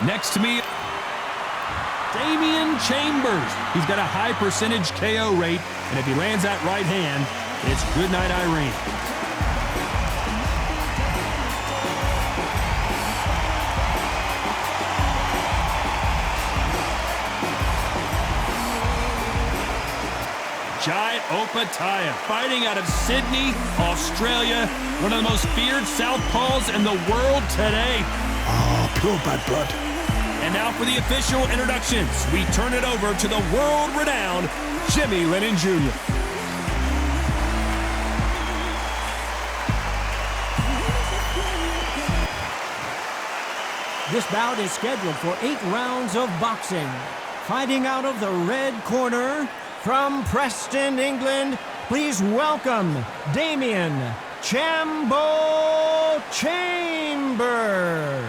Next to me, Damian Chambers. He's got a high percentage KO rate, and if he lands that right hand, it's good night, Irene. Jai Opetaia, fighting out of Sydney, Australia, one of the most feared southpaws in the world today. Oh, pure bad blood. And now for the official introductions, we turn it over to the world-renowned Jimmy Lennon Jr. This bout is scheduled for 8 rounds of boxing. Fighting out of the red corner, from Preston, England, please welcome Damian Chambo Chambers.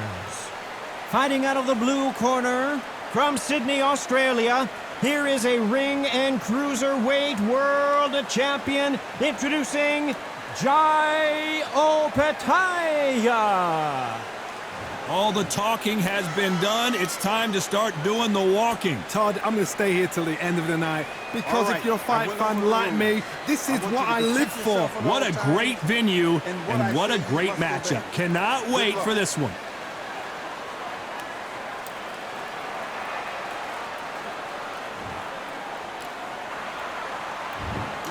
Fighting out of the blue corner, from Sydney, Australia, here is a ring and cruiserweight world champion, introducing Jai Opetaia. All the talking has been done. It's time to start doing the walking. Todd, I'm going to stay here till the end of the night because right, if you're a fight fan like me, this is what I live for. What a great venue and what a great matchup. Cannot wait for this one.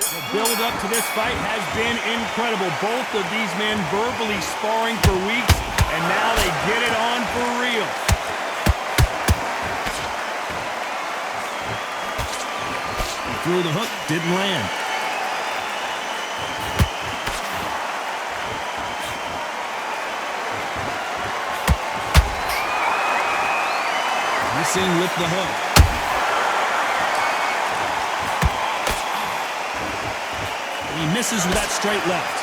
The build up to this fight has been incredible. Both of these men verbally sparring for weeks, and now they get it on for real. He threw the hook, didn't land. Missing with the hook. He misses with that straight left.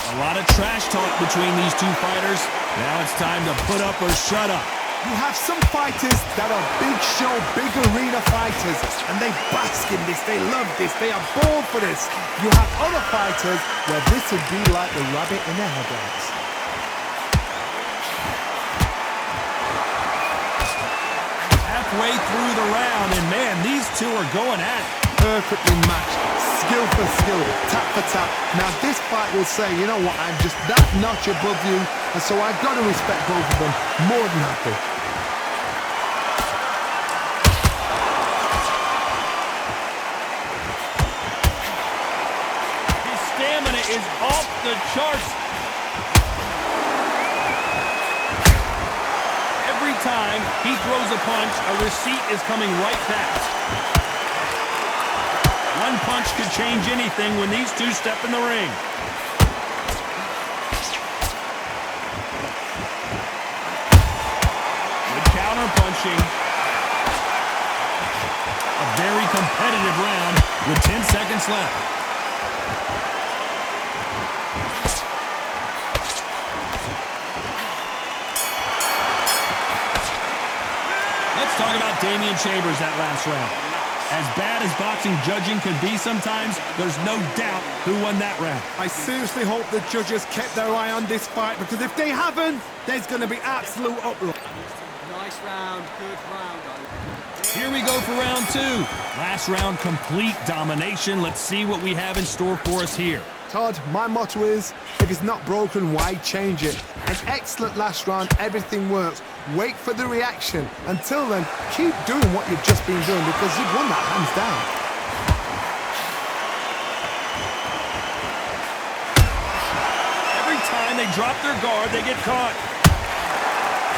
A lot of trash talk between these two fighters. Now it's time to put up or shut up. You have some fighters that are big show, big arena fighters, and they bask in this, they love this, they are born for this. You have other fighters where this would be like the rabbit in the headlights. Halfway through the round, and man, these two are going at it. Perfectly matched, skill for skill, tap for tap. Now this fight will say, you know what, I'm just that notch above you, and so I've got to respect both of them more than happy. His stamina is off the charts. Every time he throws a punch, a receipt is coming right back. One punch could change anything when these two step in the ring. Good counter punching. A very competitive round with 10 seconds left. Let's talk about Damian Chambers that last round. As bad as boxing judging can be sometimes, there's no doubt who won that round. I seriously hope the judges kept their eye on this fight, because if they haven't, there's going to be absolute uproar. Nice round, good round. Here we go for round two. Last round, complete domination. Let's see what we have in store for us here. Todd, my motto is, if it's not broken, why change it? An excellent last round, everything works. Wait for the reaction. Until then, keep doing what you've just been doing, because you've won that hands down. Every time they drop their guard, they get caught.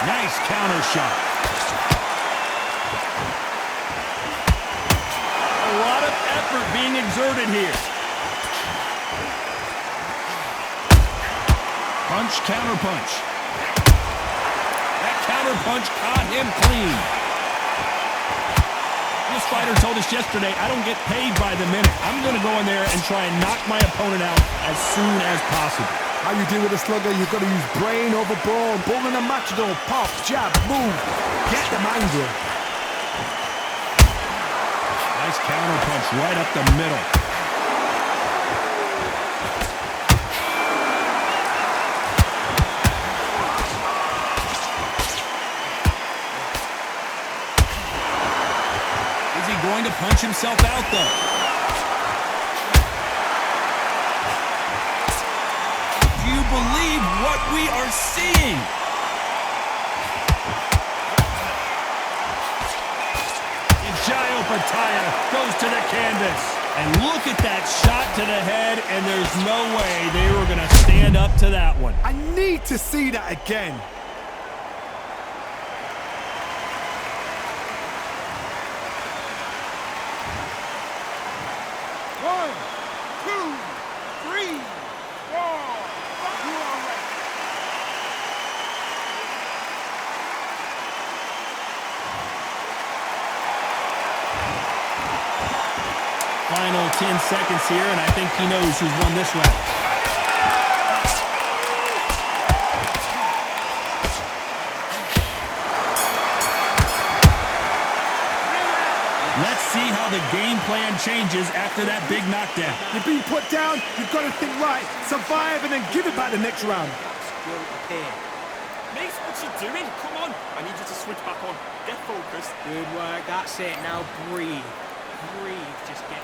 Nice counter shot. A lot of effort being exerted here. Punch, counter punch. That counter punch caught him clean. This fighter told us yesterday, I don't get paid by the minute. I'm going to go in there and try and knock my opponent out as soon as possible. How you deal with a slugger, you've got to use brain over brawn. Bull in a matador, pop, jab, move. Get them angry. Nice counter punch right up the middle. himself out, though. Do you believe what we are seeing? And Jai Opetaia goes to the canvas. And look at that shot to the head, and there's no way they were going to stand up to that one. I need to see that again. One, two, three, four. You are ready. Final 10 seconds here, and I think he knows who's won this round. Let's see how the game plan changes after that big knockdown. You've been put down, you've got to think right, survive, and then give it back the next round. Skill appear. Mate, what you doing? Come on. I need you to switch back on. Get focused. Good work. That's it. Now breathe. Breathe. Just get...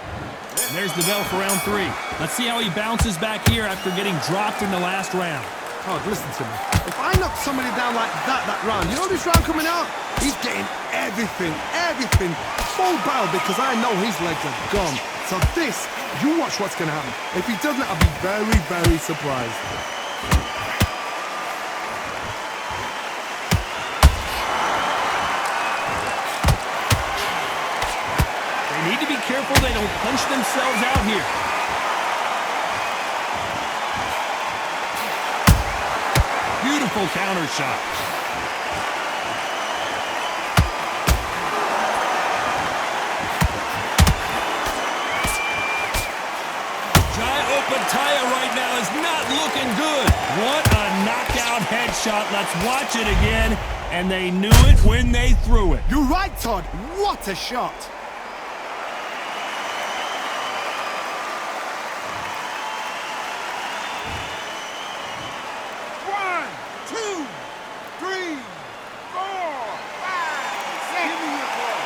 And there's the bell for round 3. Let's see how he bounces back here after getting dropped in the last round. Todd, listen to me. If I knock somebody down like that round, you know this round coming out? He's getting everything, full barrel, because I know his legs are gone. So this, you watch what's going to happen. If he doesn't, I'll be very, very surprised. They need to be careful they don't punch themselves out here. Beautiful counter shot. Jai Opetaia right now is not looking good. What a knockout headshot. Let's watch it again. And they knew it when they threw it. You're right, Todd. What a shot. One, two, three, four, five, six. Give me your ball.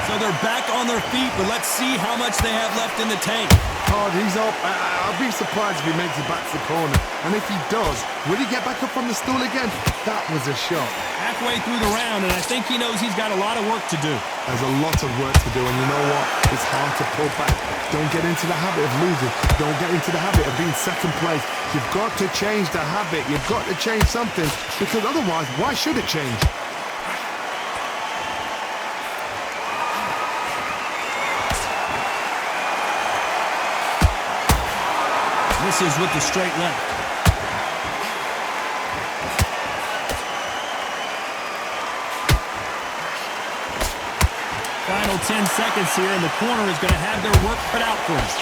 So they're back on their feet, but let's see how much they have left in the tank. Todd, he's up. I'll be surprised if he makes it back to the corner. And if he does, will he get back up from the stool again? That was a shot. Halfway through the round, and I think he knows he's got a lot of work to do. There's a lot of work to do, and you know what? It's hard to pull back. Don't get into the habit of losing. Don't get into the habit of being second place. You've got to change the habit. You've got to change something, because otherwise, why should it change? Misses with the straight left. Final 10 seconds here, and the corner is going to have their work cut out for us.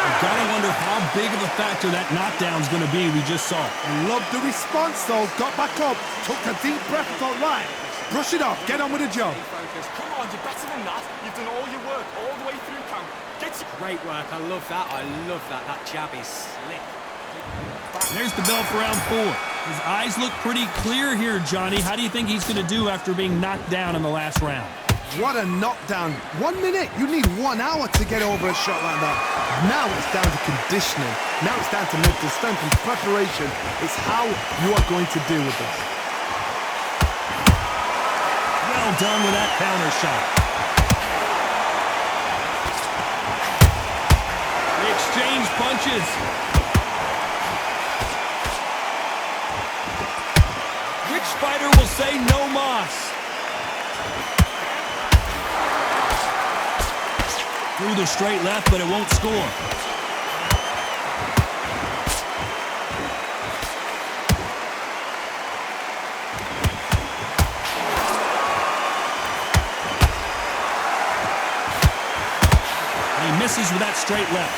I've got to wonder how big of a factor that knockdown is going to be we just saw. I love the response, though. Got back up, took a deep breath, thought, right, brush it off, get on with the job. Focus. Come on, you're better than that. You've done all your work all the way through camp. Get your... Great work. I love that. I love that. That jab is slick. There's the bell for round 4. His eyes look pretty clear here, Johnny. How do you think he's going to do after being knocked down in the last round? What a knockdown. 1 minute. You need 1 hour to get over a shot like that. Now it's down to conditioning. Now it's down to mental strength and preparation. It's how you are going to deal with this. Well done with that counter shot. They exchange punches. Which fighter will say no mas? Through the straight left, but it won't score. Misses with that straight left.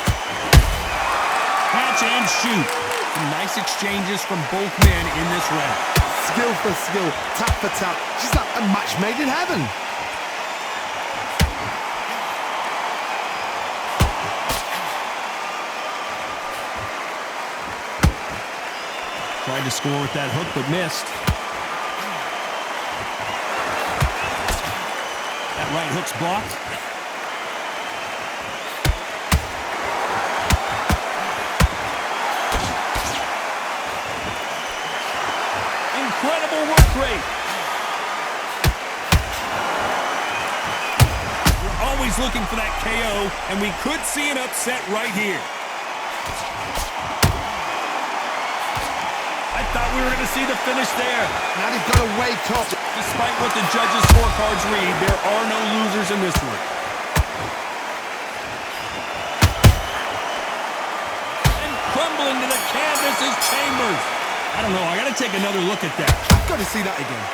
Catch and shoot. Some nice exchanges from both men in this round. Skill for skill, tap for tap. Just like a match made in heaven. Tried to score with that hook, but missed. That right hook's blocked. Incredible work rate. We're always looking for that KO, and we could see an upset right here. I thought we were going to see the finish there. Now he's got to wake up. Despite what the judges' scorecards read, there are no losers in this one. And crumbling to the canvas is Chambers. I don't know. I got to take another look at that. I've got to see that again.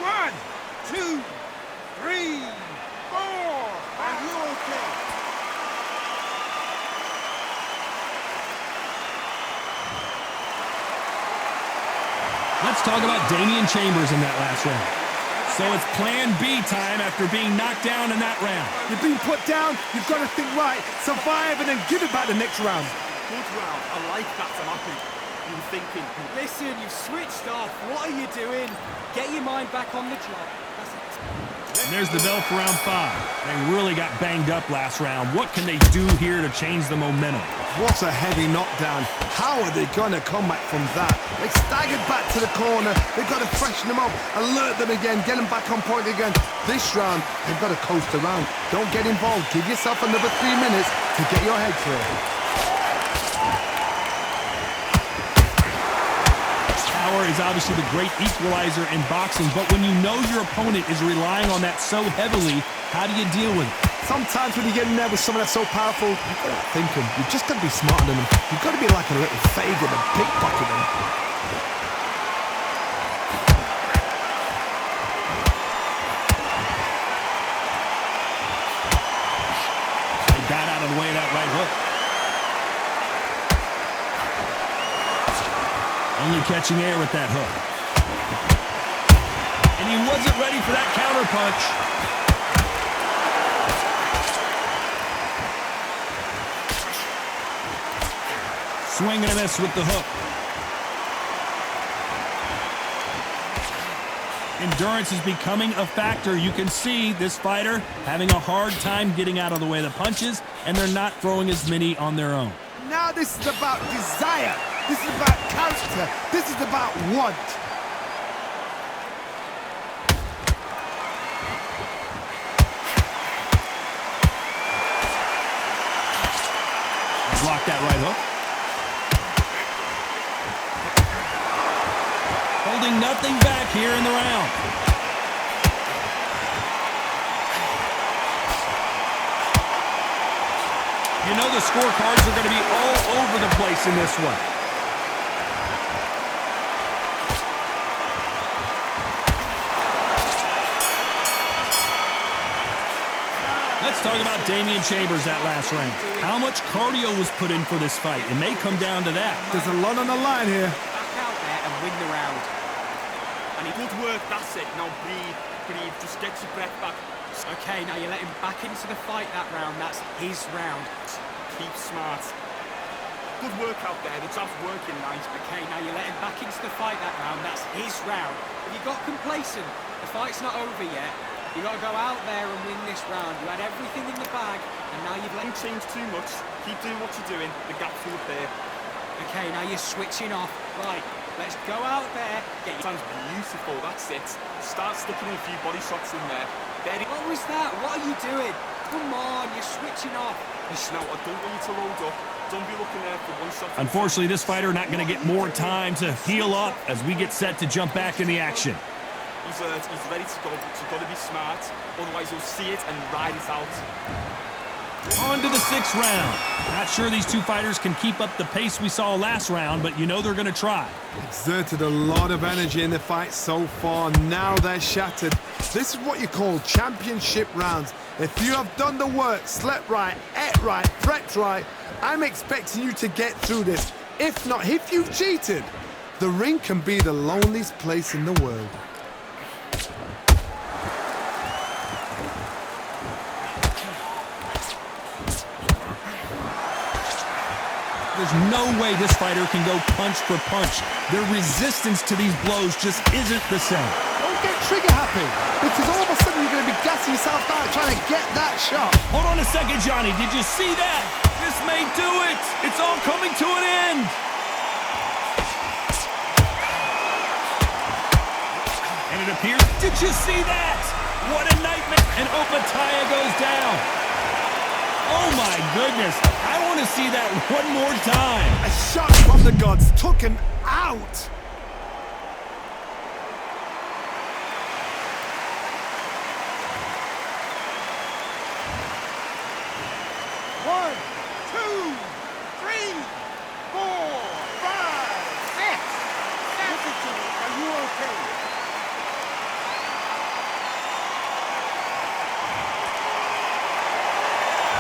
One, two, three, four. Are you okay? Let's talk about Damian Chambers in that last round. So it's plan B time after being knocked down in that round. You've been put down. You've got to think right, survive, and then give it back the next round. Good round. I like that, Tamaki. You were thinking. Listen, you've switched off. What are you doing? Get your mind back on the job. That's it. And there's the bell for round 5. They really got banged up last round. What can they do here to change the momentum? What a heavy knockdown. How are they going to come back from that? They staggered back to the corner. They've got to freshen them up, alert them again, get them back on point again. This round, they've got to coast around. Don't get involved. Give yourself another 3 minutes to get your head clear. Power is obviously the great equalizer in boxing, but when you know your opponent is relying on that so heavily, how do you deal with it? Sometimes when you get in there with someone that's so powerful, you've got to think them. You've just got to be smarter than them. You've got to be like a little Fagin and pickpocket them. They got out of the way of that right hook. Only catching air with that hook. And he wasn't ready for that counter punch. Swing and a miss with the hook. Endurance is becoming a factor. You can see this fighter having a hard time getting out of the way of the punches, and they're not throwing as many on their own. Now this is about desire. This is about character. This is about want. Block that right hook. Holding nothing back here in the round. You know the scorecards are going to be all over the place in this one. Let's talk about Damian Chambers that last round. How much cardio was put in for this fight? It may come down to that. There's a lot on the line here. Back out there and win the round. And he good work, that's it. Now breathe, breathe. Just get your breath back. Okay, now you let him back into the fight that round. That's his round. Keep smart. Good work out there. The job's working nice. Okay, now you let him back into the fight that round. That's his round. If you got complacent, the fight's not over yet. You got to go out there and win this round. You had everything in the bag, and now you've let Don't change too much. Keep doing what you're doing. The gap's will appear. Okay, now you're switching off. Right, let's go out there. Get your... Sounds beautiful, that's it. Start sticking in a few body shots in there. What was that? What are you doing? Come on, you're switching off. Listen out, I don't want you to load up. Don't be looking there for one shot. Unfortunately, this fighter not going to get more time to heal up as we get set to jump back in the action. He's ready to go, but you've got to be smart. Otherwise, you'll see it and ride it out. On to the 6th round. Not sure these two fighters can keep up the pace we saw last round, but you know they're going to try. Exerted a lot of energy in the fight so far. Now they're shattered. This is what you call championship rounds. If you have done the work, slept right, ate right, prepped right, I'm expecting you to get through this. If not, if you've cheated, the ring can be the loneliest place in the world. There's no way this fighter can go punch for punch. Their resistance to these blows just isn't the same. Don't get trigger happy, because all of a sudden you're going to be gassing yourself out trying to get that shot. Hold on a second, Johnny. Did you see that? This may do it. It's all coming to an end. And it appears... Did you see that? What a nightmare. And Opetaia goes down. Oh, my goodness. I want to see that one more time. A shot from the gods took him out. One, two, three, four, five, six. Listen to me. Are you okay?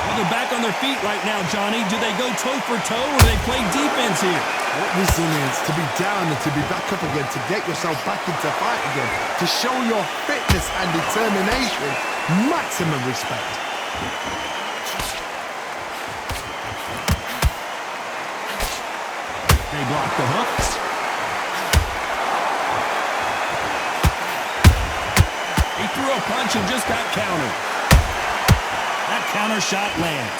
Well, they're back on their feet right now, Johnny. Do they go toe for toe or do they play defense here? What resilience to be down and to be back up again, to get yourself back into fight again, to show your fitness and determination. Maximum respect. They block the hook. He threw a punch and just got countered. That counter shot lands.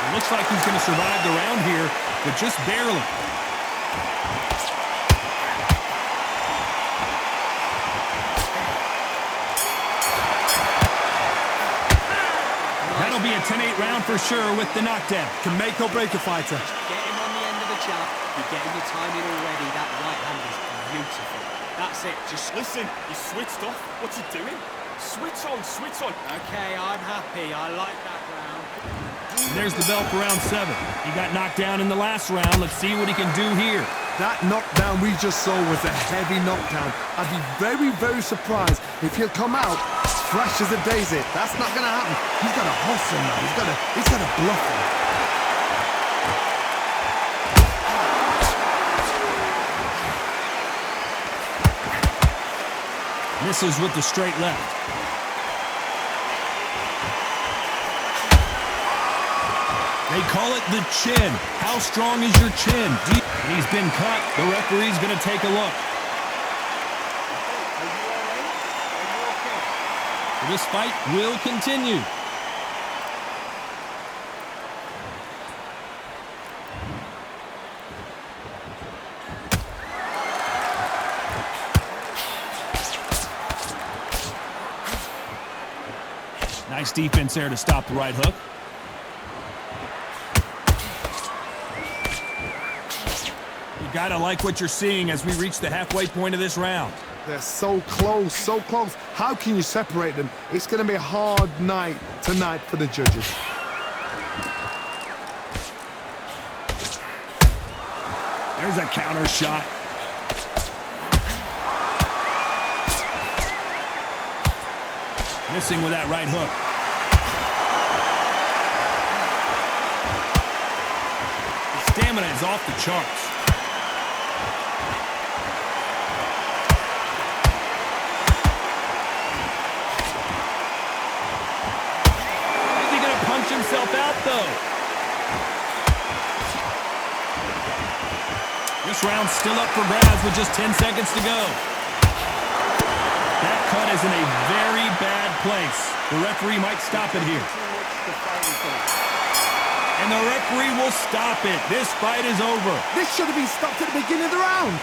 It looks like he's going to survive the round here, but just barely. That'll be a 10-8 round for sure with the knockdown. Can make or break a fighter. Get him on the end of the jab. You're getting your timing already. That right hand is beautiful. That's it. Just Listen, you switched off. What's he doing? Switch on, switch on. okay. I'm happy. I like that round. And there's the bell for round 7. He got knocked down in the last round. Let's see what he can do here. That knockdown we just saw was a heavy knockdown. I'd be very, very surprised if he'll come out fresh as a daisy. That's not going to happen. He's got to hustle now. He's got to bluff him. Misses with the straight left. They call it the chin. How strong is your chin? Deep. And he's been cut. The referee's going to take a look. Are you all right? Are you okay? This fight will continue. Nice defense there to stop the right hook. You gotta like what you're seeing as we reach the halfway point of this round. They're so close, so close. How can you separate them? It's going to be a hard night tonight for the judges. There's a counter shot. Missing with that right hook. His stamina is off the charts. Is he gonna punch himself out though? This round's still up for grabs with just 10 seconds to go. That cut is in a very bad place. The referee might stop it here. And the referee will stop it. This fight is over. This should have been stopped at the beginning of the round.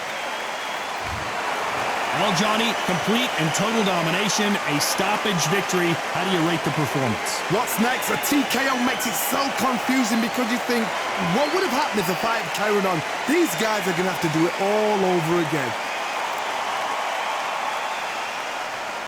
Well, Johnny, complete and total domination, a stoppage victory. How do you rate the performance? What's next? A TKO makes it so confusing because you think, what would have happened if the fight had carried on? These guys are going to have to do it all over again.